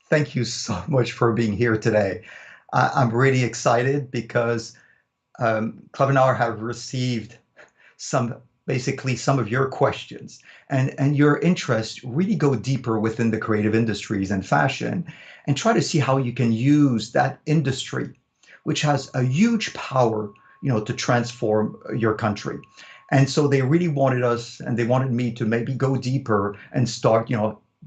Thank you so much for being here today. I'm really excited because Clevenard have received some, basically some of your questions and your interests really go deeper within the creative industries and fashion and try to see how you can use that industry, which has a huge power, to transform your country. And so they really wanted us and they wanted me to maybe go deeper and start,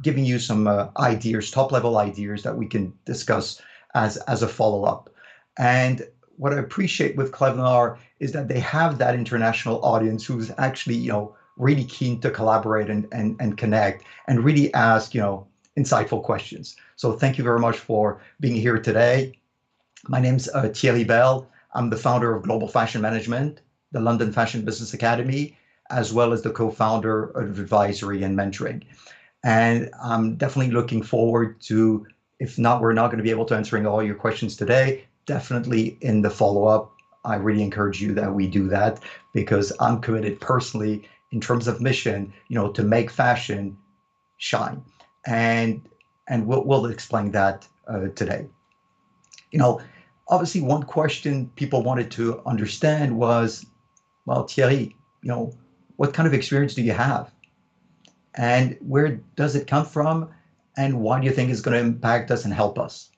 giving you some ideas, top level ideas that we can discuss as a follow up. And what I appreciate with Clevenar is that they have that international audience who's actually, really keen to collaborate and connect and really ask, insightful questions. So thank you very much for being here today. My name's Thierry Bayle. I'm the founder of Global Fashion Management, the London Fashion Business Academy, as well as the co-founder of advisory and mentoring. And I'm definitely looking forward to, if not, we're not going to be able to answering all your questions today, definitely in the follow-up. I really encourage you that we do that because I'm committed personally in terms of mission, to make fashion shine. And we'll explain that today. You know, Obviously one question people wanted to understand was, well, Thierry, what kind of experience do you have? And where does it come from? And why do you think it's going to impact us and help us?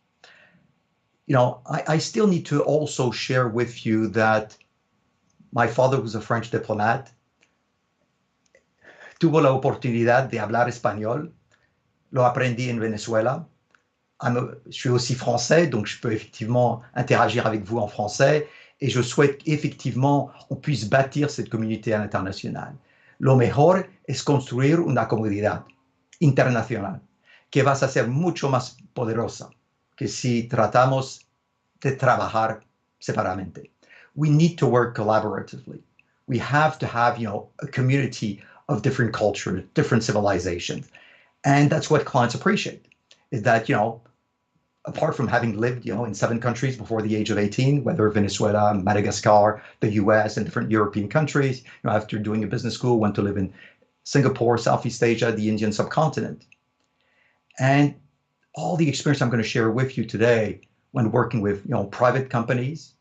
I still need to also share with you that my father was a French diplomat, tuvo la oportunidad de hablar español, lo aprendí en Venezuela. Je suis aussi français, donc je peux effectivement interagir avec vous en français et je souhaite effectivement on puisse bâtir cette communauté à l'international. Lo mejor es construir una comunidad internacional que va a ser mucho más poderosa que si tratamos de trabajar separadamente. We need to work collaboratively. We have to have, a community of different cultures, different civilizations. And that's what clients appreciate, is that, apart from having lived, in 7 countries before the age of 18, whether Venezuela, Madagascar, the US, and different European countries, after doing a business school, went to live in Singapore, Southeast Asia, the Indian subcontinent. And all the experience I'm going to share with you today when working with, private companies,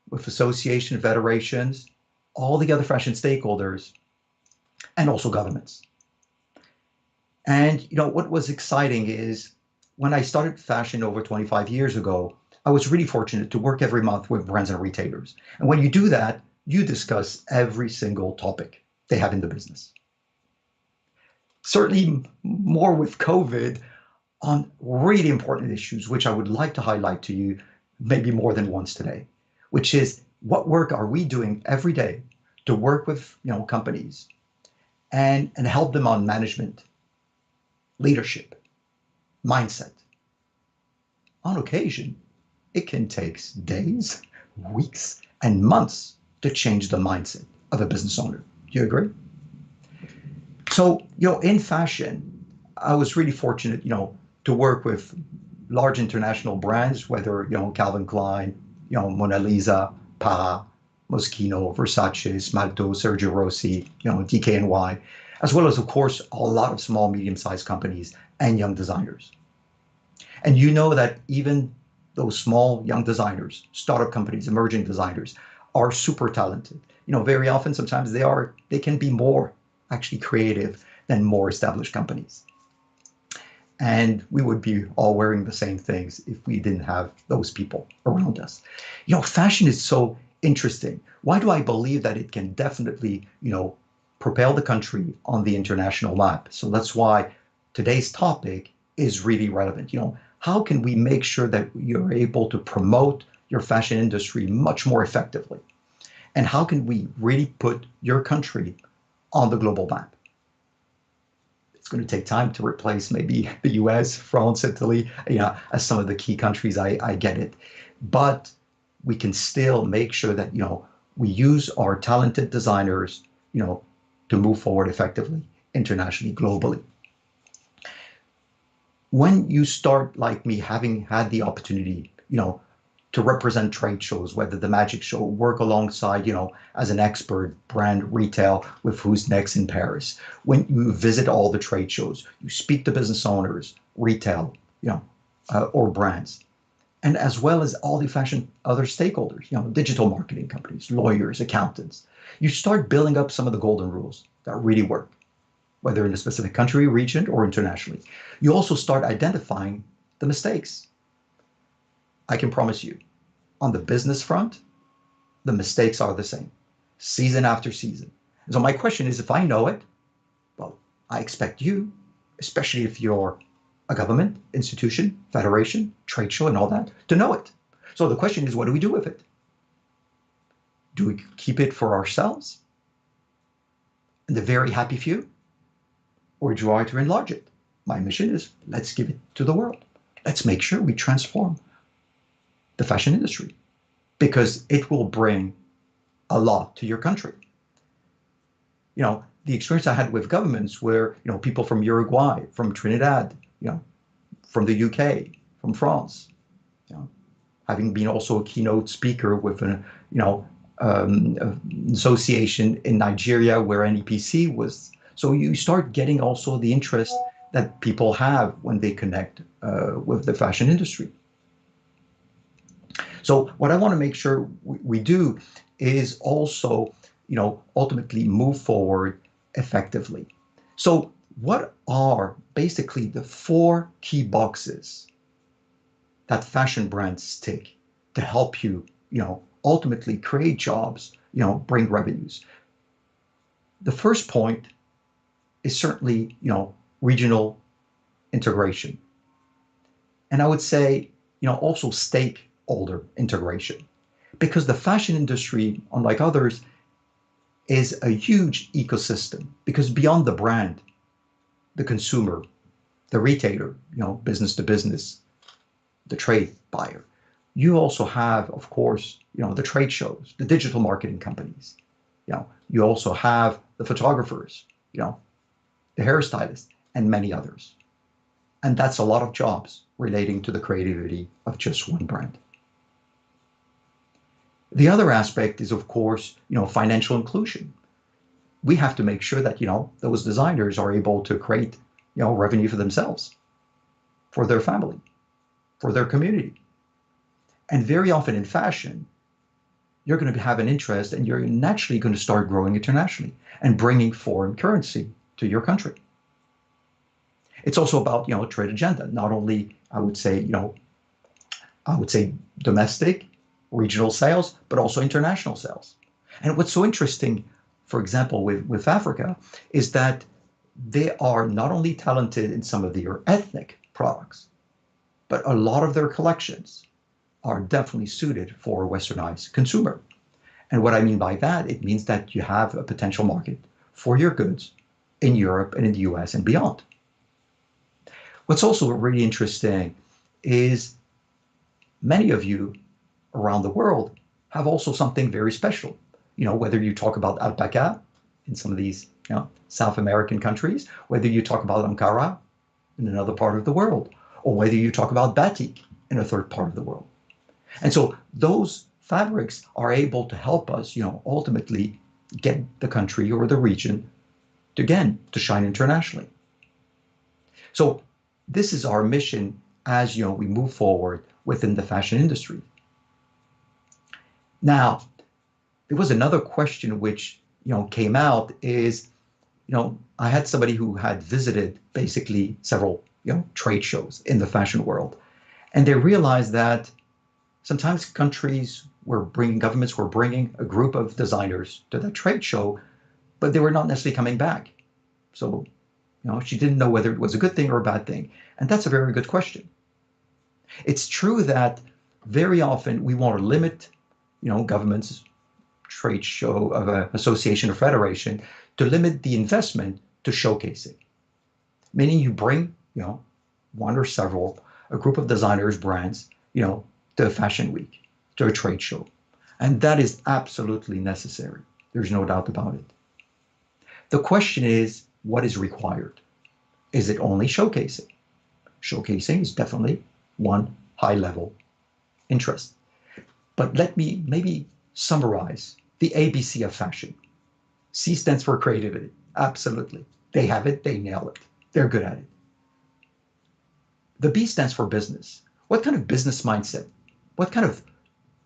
with association federations, all the other fashion stakeholders, and also governments. And, what was exciting is when I started fashion over 25 years ago, I was really fortunate to work every month with brands and retailers. And when you do that, you discuss every single topic they have in the business. Certainly more with COVID on really important issues, which I would like to highlight to you maybe more than once today, which is what work are we doing every day to work with, companies and help them on management, leadership, mindset. On occasion, it can take days, weeks, and months to change the mindset of a business owner. Do you agree? So, in fashion, I was really fortunate, to work with large international brands, whether, Calvin Klein, Mona Lisa, Para, Moschino, Versace, Smalto, Sergio Rossi, DKNY, as well as, of course, a lot of small, medium-sized companies and young designers. And you know that even those small, young designers, startup companies, emerging designers are super talented. Very often, sometimes they can be more actually creative than more established companies. And we would be all wearing the same things if we didn't have those people around us. Fashion is so interesting. Why do I believe that it can definitely, propel the country on the international map? So that's why today's topic is really relevant. How can we make sure that you're able to promote your fashion industry much more effectively? And how can we really put your country on the global map? It's going to take time to replace maybe the US, France, Italy, as some of the key countries, I get it. But we can still make sure that, we use our talented designers, to move forward effectively, internationally, globally. When you start, like me, having had the opportunity, to represent trade shows, whether the Magic Show, work alongside, as an expert, brand retail with Who's Next in Paris. When you visit all the trade shows, you speak to business owners, retail, or brands, and as well as all the fashion other stakeholders, digital marketing companies, lawyers, accountants. You start building up some of the golden rules that really work, whether in a specific country, region, or internationally. You also start identifying the mistakes. I can promise you, on the business front, the mistakes are the same, season after season. And so my question is, if I know it, well, I expect you, especially if you're a government, institution, federation, trade show, and all that, to know it. So the question is, what do we do with it? Do we keep it for ourselves and the very happy few? Or do I try to enlarge it? My mission is, let's give it to the world. Let's make sure we transform the fashion industry, because it will bring a lot to your country. The experience I had with governments where, people from Uruguay, from Trinidad, from the UK, from France, having been also a keynote speaker with an association in Nigeria where NEPC was. So you start getting also the interest that people have when they connect with the fashion industry. So what I want to make sure we do is also, ultimately move forward effectively. So what are basically the 4 key boxes that fashion brands tick to help you, ultimately create jobs, bring revenues? The first point is certainly, regional integration. And I would say, also stakeholder integration, because the fashion industry, unlike others, is a huge ecosystem, because beyond the brand, the consumer, the retailer, business to business, the trade buyer, you also have, of course, the trade shows, the digital marketing companies. You also have the photographers, the hairstylists, and many others. And that's a lot of jobs relating to the creativity of just one brand. The other aspect is, of course, financial inclusion. We have to make sure that, those designers are able to create, revenue for themselves, for their family, for their community. And very often in fashion, you're going to have an interest and you're naturally going to start growing internationally and bringing foreign currency to your country. It's also about, trade agenda, not only, I would say domestic, regional sales, but also international sales. And what's so interesting, for example, with Africa, is that they are not only talented in some of their ethnic products, but a lot of their collections are definitely suited for a westernized consumer. And what I mean by that, it means that you have a potential market for your goods in Europe and in the US and beyond. What's also really interesting is many of you around the world have also something very special. Whether you talk about alpaca in some of these, South American countries, whether you talk about Ankara in another part of the world, or whether you talk about batik in a third part of the world. And so those fabrics are able to help us, ultimately get the country or the region to, again, to shine internationally. So this is our mission as, we move forward within the fashion industry. Now, there was another question which, came out is, I had somebody who had visited basically several, trade shows in the fashion world. And they realized that sometimes governments were bringing a group of designers to the trade show, but they were not necessarily coming back. So, she didn't know whether it was a good thing or a bad thing. And that's a very good question. It's true that very often we want to limit, governments, trade show of an association or federation, to limit the investment to showcasing. Meaning you bring, one or several, a group of designers, brands, to a fashion week, to a trade show. And that is absolutely necessary. There's no doubt about it. The question is, what is required? Is it only showcasing? Showcasing is definitely one high-level interest. But let me maybe summarize the ABC of fashion. C stands for creativity. Absolutely. They have it, they nail it. They're good at it. The B stands for business. What kind of business mindset? What kind of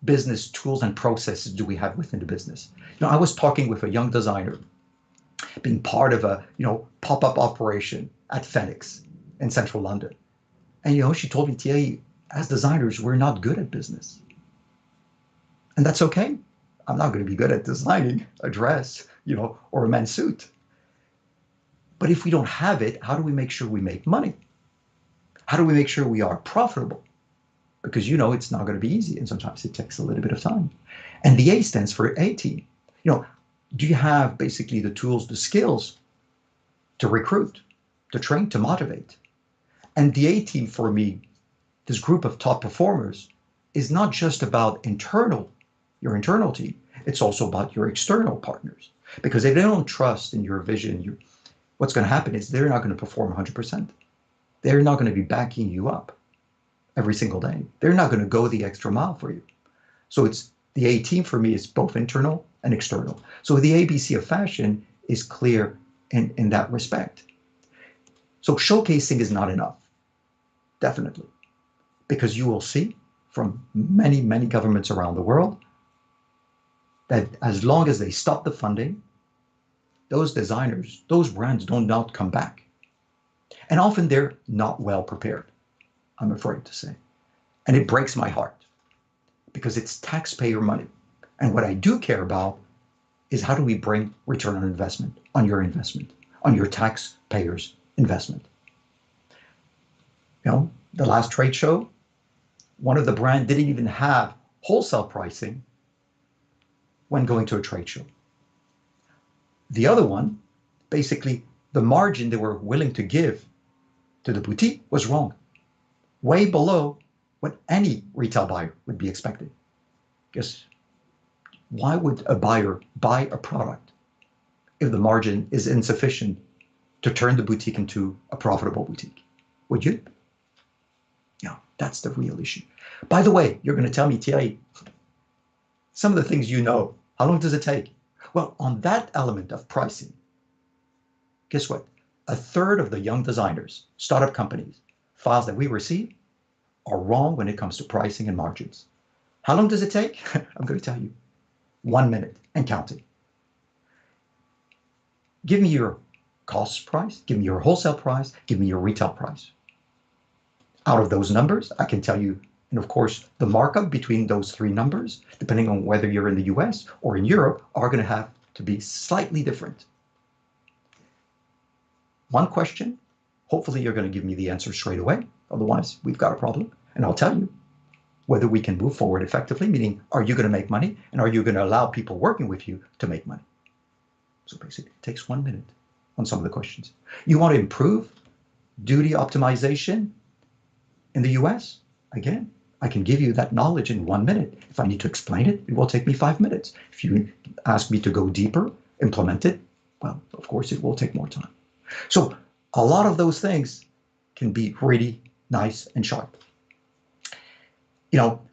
business tools and processes do we have within the business? I was talking with a young designer being part of a, pop-up operation at Phoenix in central London. And, she told me, Thierry, as designers, we're not good at business. And that's okay. I'm not going to be good at designing a dress, or a men's suit. But if we don't have it, how do we make sure we make money? How do we make sure we are profitable? Because it's not going to be easy, and sometimes it takes a little bit of time. And the A stands for A team. Do you have basically the tools, the skills to recruit, to train, to motivate? And the A team for me, this group of top performers, is not just about your internal team. It's also about your external partners. Because if they don't trust in your vision, what's going to happen is they're not going to perform 100%. They're not going to be backing you up every single day. They're not going to go the extra mile for you. So it's the A team for me is both internal and external. So the ABC of fashion is clear in that respect. So showcasing is not enough, definitely, because you will see from many, many governments around the world that as long as they stop the funding, those designers, those brands do not come back. And often they're not well prepared, I'm afraid to say. And it breaks my heart because it's taxpayer money. And what I do care about is how do we bring return on investment, on your taxpayers' investment. The last trade show, one of the brands didn't even have wholesale pricing when going to a trade show. The other one, basically, the margin they were willing to give to the boutique was wrong, way below what any retail buyer would be expecting. Because why would a buyer buy a product if the margin is insufficient to turn the boutique into a profitable boutique? Would you? That's the real issue. By the way, you're going to tell me, Thierry, some of the things how long does it take? Well, on that element of pricing, guess what? A third of the young designers, startup companies, files that we receive are wrong when it comes to pricing and margins. How long does it take? I'm going to tell you. 1 minute and counting. Give me your cost price, give me your wholesale price, give me your retail price. Out of those numbers, I can tell you, and of course, the markup between those three numbers, depending on whether you're in the US or in Europe, are going to have to be slightly different. One question, hopefully you're going to give me the answer straight away. Otherwise, we've got a problem. And I'll tell you whether we can move forward effectively, meaning, are you going to make money? And are you going to allow people working with you to make money? So basically, it takes 1 minute on some of the questions. You want to improve duty optimization in the US? Again, I can give you that knowledge in 1 minute. If I need to explain it, it will take me 5 minutes. If you ask me to go deeper, implement it, well, of course, it will take more time. So a lot of those things can be really nice and sharp.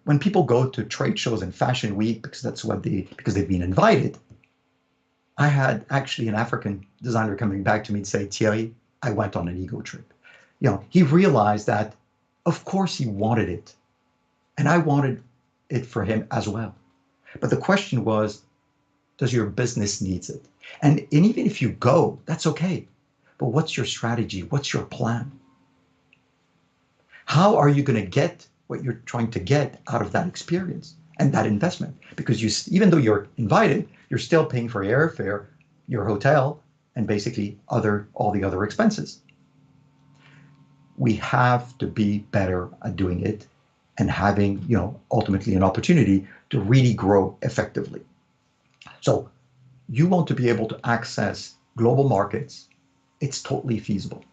When people go to trade shows and fashion week, because they've been invited, I had actually an African designer coming back to me and say, Thierry, I went on an ego trip. He realized that, of course, he wanted it. And I wanted it for him as well. But the question was, does your business needs it? And even if you go, that's okay. But what's your strategy? What's your plan? How are you going to get what you're trying to get out of that experience and that investment? Because even though you're invited, you're still paying for your airfare, your hotel, and basically all the other expenses. We have to be better at doing it and having, ultimately an opportunity to really grow effectively. So you want to be able to access global markets. It's totally feasible.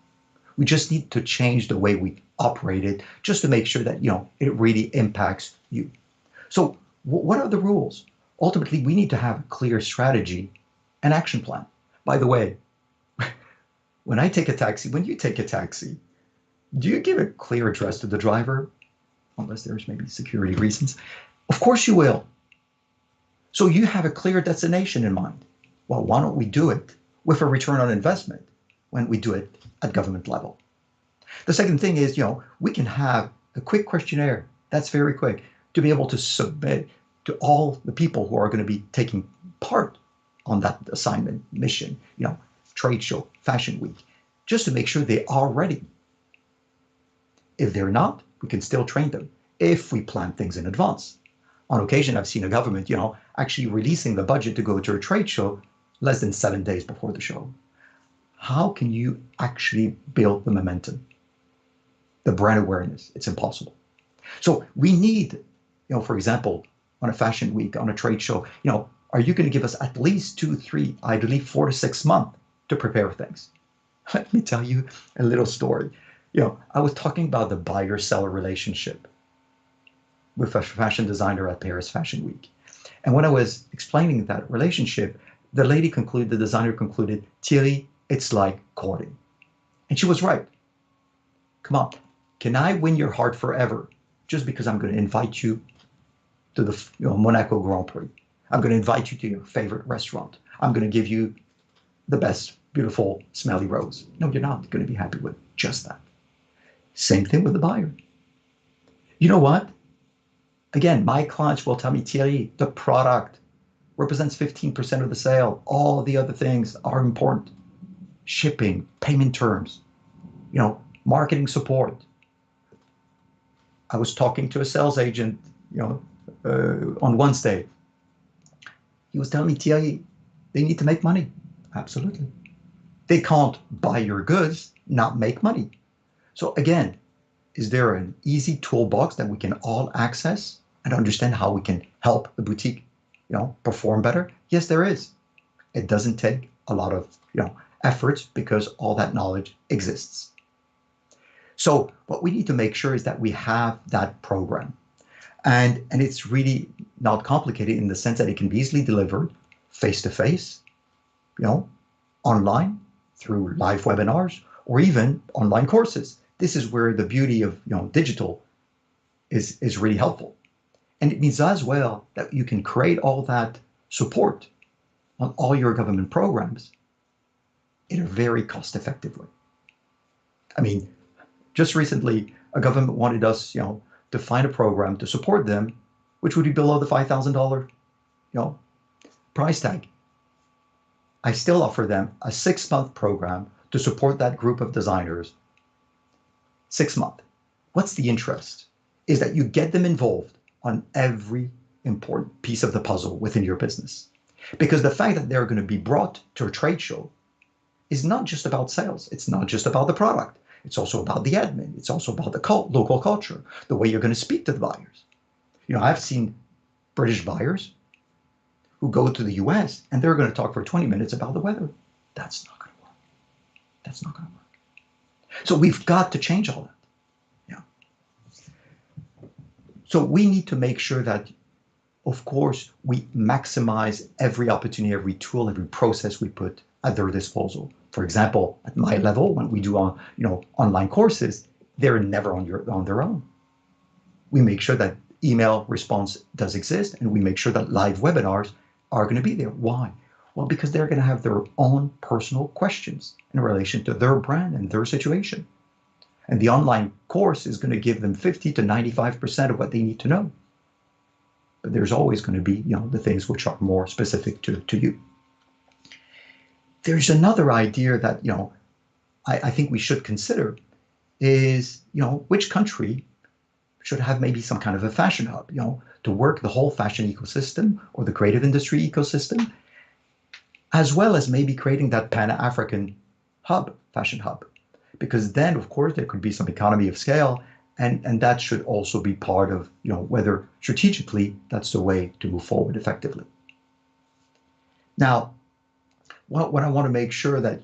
We just need to change the way we operate it just to make sure that, it really impacts you. So what are the rules? Ultimately, we need to have a clear strategy and action plan. By the way, when you take a taxi, do you give a clear address to the driver? Unless there's maybe security reasons. Of course you will. So you have a clear destination in mind. Well, why don't we do it with a return on investment when we do it at government level? The second thing is, we can have a quick questionnaire that's very quick to be able to submit to all the people who are going to be taking part on that assignment mission, trade show, fashion week, just to make sure they are ready. If they're not, we can still train them if we plan things in advance. On occasion, I've seen a government, actually releasing the budget to go to a trade show less than 7 days before the show. How can you actually build the momentum, the brand awareness? It's impossible. So we need, for example, on a fashion week, on a trade show, are you going to give us at least 2, 3, ideally 4 to 6 months to prepare things? Let me tell you a little story. I was talking about the buyer-seller relationship with a fashion designer at Paris Fashion Week. And when I was explaining that relationship, the designer concluded, Thierry, it's like courting. And she was right. Come on, can I win your heart forever just because I'm going to invite you to the Monaco Grand Prix? I'm going to invite you to your favorite restaurant. I'm going to give you the best, beautiful, smelly rose. No, you're not going to be happy with just that. Same thing with the buyer. You know what? Again, my clients will tell me, Thierry, the product represents 15% of the sale. All the other things are important. Shipping, payment terms, marketing support. I was talking to a sales agent, on Wednesday. He was telling me, Thierry, they need to make money. Absolutely. They can't buy your goods, not make money. So again, is there an easy toolbox that we can all access and understand how we can help the boutique, perform better? Yes, there is. It doesn't take a lot of, efforts because all that knowledge exists. So what we need to make sure is that we have that program. And it's really not complicated in the sense that it can be easily delivered face-to-face, online through live webinars or even online courses. This is where the beauty of digital is really helpful. And it means as well that you can create all that support on all your government programs in a very cost-effective way. I mean, just recently, a government wanted us, to find a program to support them, which would be below the $5,000, price tag. I still offer them a 6-month program to support that group of designers. 6 months. What's the interest? Is that you get them involved on every important piece of the puzzle within your business. Because the fact that they're going to be brought to a trade show is not just about sales. It's not just about the product. It's also about the admin. It's also about the local culture, the way you're going to speak to the buyers. I've seen British buyers who go to the US and they're going to talk for 20 minutes about the weather. That's not going to work. That's not going to work. So we've got to change all that. So we need to make sure that, of course, we maximize every opportunity, every tool, every process we put at their disposal. For example, at my level, when we do online courses, they're never on their own. We make sure that email response does exist, and we make sure that live webinars are going to be there. Why? Well, because they're going to have their own personal questions in relation to their brand and their situation. And the online course is going to give them 50 to 95% of what they need to know. But there's always going to be, the things which are more specific to you. There's another idea that, I think we should consider is, which country should have maybe some kind of a fashion hub, to work the whole fashion ecosystem or the creative industry ecosystem, as well as maybe creating that Pan-African hub, fashion hub. Because then, of course, there could be some economy of scale, and that should also be part of, whether strategically that's the way to move forward effectively. Now, what I want to make sure that,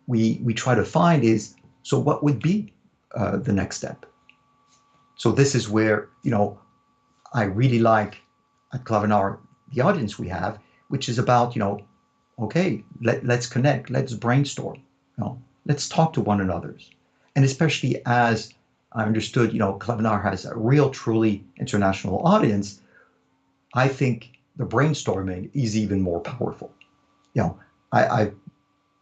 we try to find is, so what would be the next step? So this is where, I really like at Clevenard, the audience we have, which is about, okay, let's connect, let's brainstorm, let's talk to one another. And especially as I understood, Clevenard has a real, truly international audience, I think the brainstorming is even more powerful. I've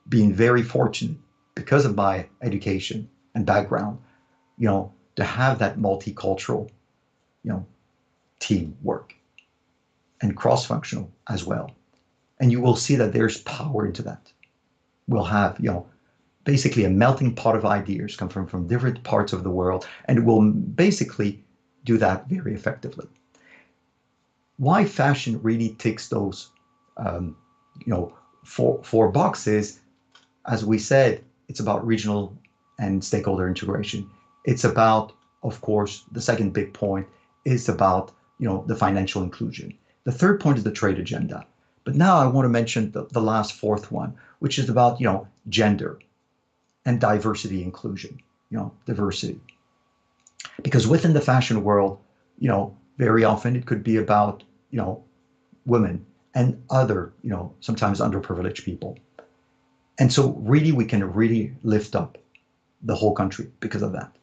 been very fortunate because of my education and background, to have that multicultural, teamwork and cross-functional as well. And you will see that there's power into that. We'll have, basically a melting pot of ideas come from different parts of the world, and we'll basically do that very effectively. Why fashion really ticks those, four boxes, as we said, it's about regional and stakeholder integration. It's about, of course, the second big point is about, the financial inclusion. The third point is the trade agenda. But now I want to mention the last fourth one, which is about, gender and diversity inclusion, diversity. Because within the fashion world, very often it could be about, women and other, sometimes underprivileged people. And so really, we can really lift up the whole country because of that.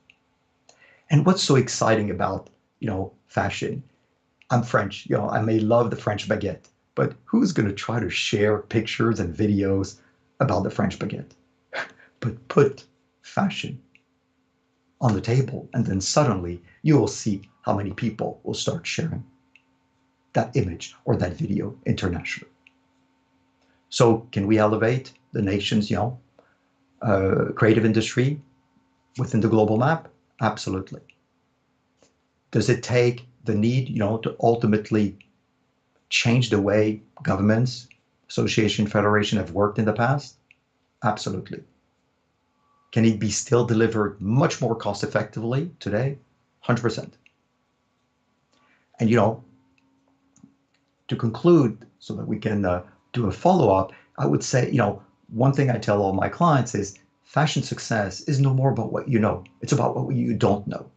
And what's so exciting about, fashion? I'm French, I may love the French baguette, but who's going to try to share pictures and videos about the French baguette? But put fashion on the table, and then suddenly you will see how many people will start sharing that image or that video internationally. So can we elevate the nation's, creative industry within the global map? Absolutely. Does it take the need, to ultimately change the way governments, association, federation have worked in the past? Absolutely. Can it be still delivered much more cost effectively today? 100%. And, to conclude, so that we can do a follow-up, I would say, one thing I tell all my clients is fashion success is no more about what you know. It's about what you don't know.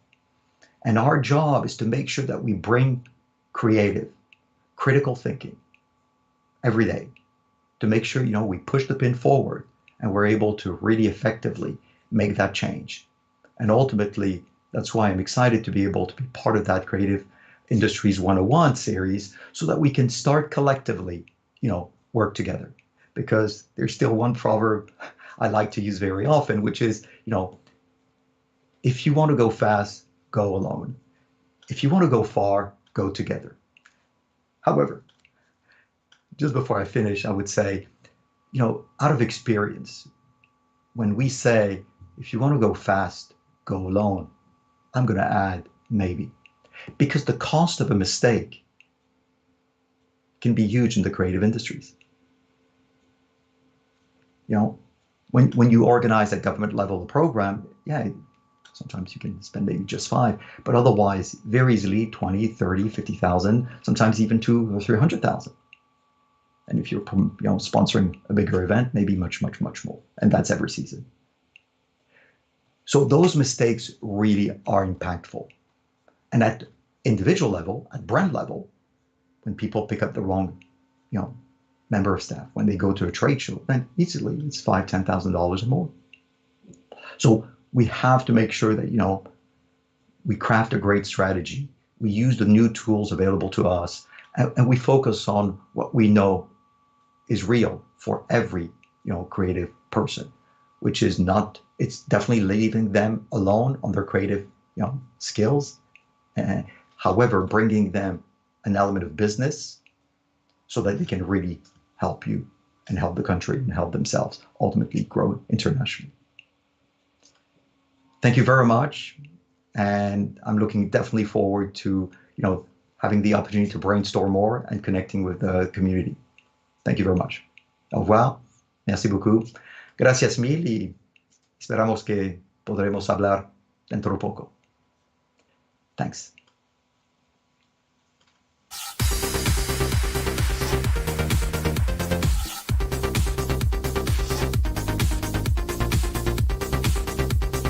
And our job is to make sure that we bring creative, critical thinking every day to make sure, we push the pin forward and we're able to really effectively make that change. And ultimately, that's why I'm excited to be able to be part of that Creative Industries 101 series so that we can start collectively, work together. Because there's still one proverb I like to use very often, which is, if you want to go fast, go alone. If you want to go far, go together. However, just before I finish, I would say, out of experience, when we say, if you want to go fast, go alone, I'm going to add maybe. Because the cost of a mistake can be huge in the creative industries. When you organize at government level a program, sometimes you can spend maybe just 5, but otherwise very easily 20, 30, 50,000, sometimes even 200,000 or 300,000. And if you're sponsoring a bigger event, maybe much, much, much more. And that's every season. So those mistakes really are impactful. And at individual level, at brand level, when people pick up the wrong, member of staff, when they go to a trade show, then easily it's $5,000, $10,000 or more. So we have to make sure that, we craft a great strategy. We use the new tools available to us, and we focus on what we know is real for every, creative person, which is not, it's definitely leaving them alone on their creative, skills. However, bringing them an element of business so that they can really help you and help the country and help themselves ultimately grow internationally. Thank you very much. And I'm looking definitely forward to, having the opportunity to brainstorm more and connecting with the community. Thank you very much. Au revoir. Merci beaucoup. Gracias mil y esperamos que podremos hablar dentro de poco. Thanks.